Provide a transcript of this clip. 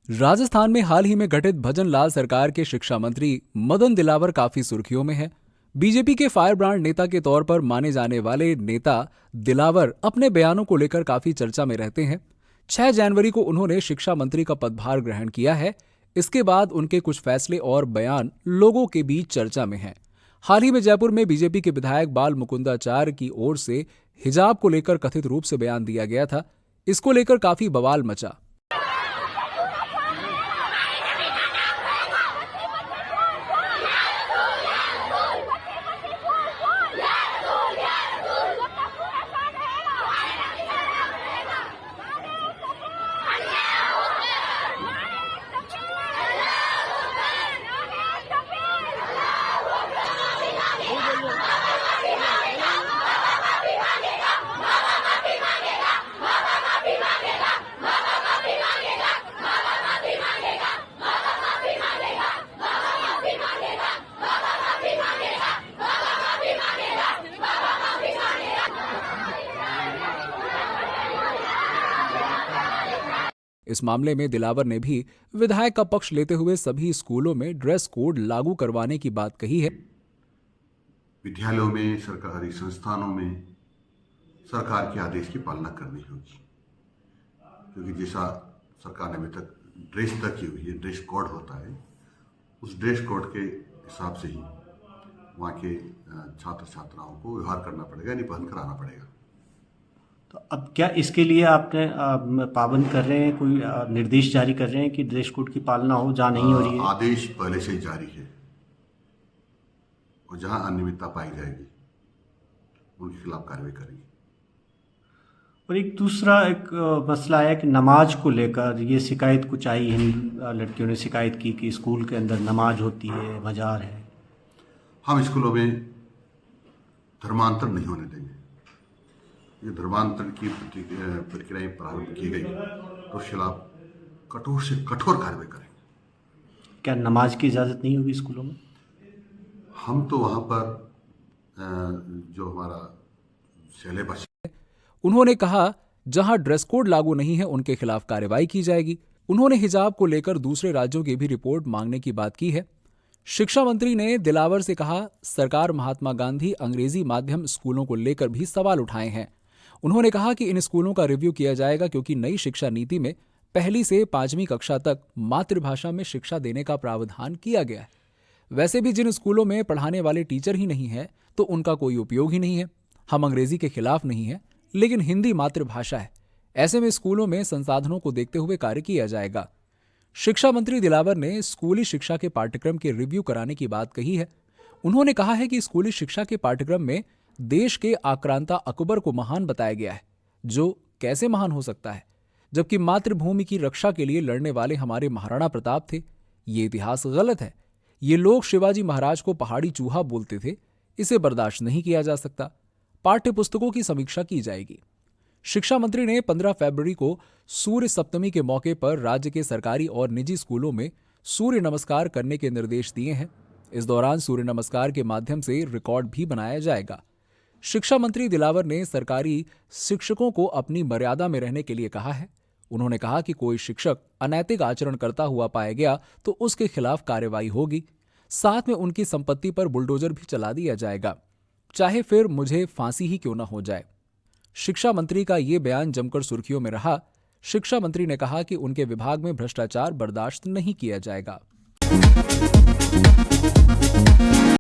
राजस्थान में हाल ही में गठित भजन लाल सरकार के शिक्षा मंत्री मदन दिलावर काफी सुर्खियों में हैं। बीजेपी के फायर ब्रांड नेता के तौर पर माने जाने वाले नेता दिलावर अपने बयानों को लेकर काफी चर्चा में रहते हैं। 6 जनवरी को उन्होंने शिक्षा मंत्री का पदभार ग्रहण किया है। इसके बाद उनके कुछ फैसले और बयान लोगों के बीच चर्चा में हैं। हाल ही में जयपुर में बीजेपी के विधायक बाल मुकुंदाचार्य की ओर से हिजाब को लेकर कथित रूप से बयान दिया गया था। इसको लेकर काफी बवाल मचा। इस मामले में दिलावर ने भी विधायक का पक्ष लेते हुए सभी स्कूलों में ड्रेस कोड लागू करवाने की बात कही है। विद्यालयों में, सरकारी संस्थानों में सरकार के आदेश की पालना करनी होगी, क्योंकि जैसा सरकार ने अभी तक ड्रेस तक की हुई है, ड्रेस कोड होता है, उस ड्रेस कोड के हिसाब से ही वहाँ के छात्र छात्राओं को व्यवहार करना पड़ेगा, यानी पहन कर आना पड़ेगा। तो अब क्या इसके लिए आपने पाबंद कर रहे हैं, कोई निर्देश जारी कर रहे हैं कि ड्रेस कोड की पालना हो, जहाँ नहीं हो रही है? आदेश पहले से ही जारी है और जहाँ अनियमितता पाई जाएगी उनके खिलाफ कार्रवाई करेंगे। और एक दूसरा मसला है कि नमाज को लेकर ये शिकायत कुछ आई है, लड़कियों ने शिकायत की कि स्कूल के अंदर नमाज होती है, मजार है। हम स्कूलों में धर्मांतर नहीं होने देंगे। ये धर्मांतर की प्रक्रियाएं प्रारंभ की गई तो उसके खिलाफ कठोर से कठोर कार्रवाई करेंगे। क्या नमाज की इजाज़त नहीं होगी स्कूलों में? हम तो वहाँ पर जो हमारा सिलेबस। उन्होंने कहा जहां ड्रेस कोड लागू नहीं है उनके खिलाफ कार्रवाई की जाएगी। उन्होंने हिजाब को लेकर दूसरे राज्यों की भी रिपोर्ट मांगने की बात की है। शिक्षा मंत्री ने दिलावर से कहा सरकार महात्मा गांधी अंग्रेजी माध्यम स्कूलों को लेकर भी सवाल उठाए हैं। उन्होंने कहा कि इन स्कूलों का रिव्यू किया जाएगा, क्योंकि नई शिक्षा नीति में 1 से 5वीं कक्षा तक मातृभाषा में शिक्षा देने का प्रावधान किया गया है। वैसे भी जिन स्कूलों में पढ़ाने वाले टीचर ही नहीं है तो उनका कोई उपयोग ही नहीं है। हम अंग्रेजी के खिलाफ नहीं है, लेकिन हिंदी मातृभाषा है। ऐसे में स्कूलों में संसाधनों को देखते हुए कार्य किया जाएगा। शिक्षा मंत्री दिलावर ने स्कूली शिक्षा के पाठ्यक्रम के रिव्यू कराने की बात कही है। उन्होंने कहा है कि स्कूली शिक्षा के पाठ्यक्रम में देश के आक्रांता अकबर को महान बताया गया है, जो कैसे महान हो सकता है जबकि मातृभूमि की रक्षा के लिए लड़ने वाले हमारे महाराणा प्रताप थे। ये इतिहास गलत है। ये लोग शिवाजी महाराज को पहाड़ी चूहा बोलते थे। इसे बर्दाश्त नहीं किया जा सकता। पाठ्य पुस्तकों की समीक्षा की जाएगी। शिक्षा मंत्री ने 15 फरवरी को सूर्य सप्तमी के मौके पर राज्य के सरकारी और निजी स्कूलों में सूर्य नमस्कार करने के निर्देश दिए हैं। इस दौरान सूर्य नमस्कार के माध्यम से रिकॉर्ड भी बनाया जाएगा। शिक्षा मंत्री दिलावर ने सरकारी शिक्षकों को अपनी मर्यादा में रहने के लिए कहा है। उन्होंने कहा कि कोई शिक्षक अनैतिक आचरण करता हुआ पाया गया तो उसके खिलाफ कार्रवाई होगी। साथ में उनकी संपत्ति पर बुलडोजर भी चला दिया जाएगा, चाहे फिर मुझे फांसी ही क्यों न हो जाए। शिक्षा मंत्री का ये बयान जमकर सुर्खियों में रहा। शिक्षा मंत्री ने कहा कि उनके विभाग में भ्रष्टाचार बर्दाश्त नहीं किया जाएगा।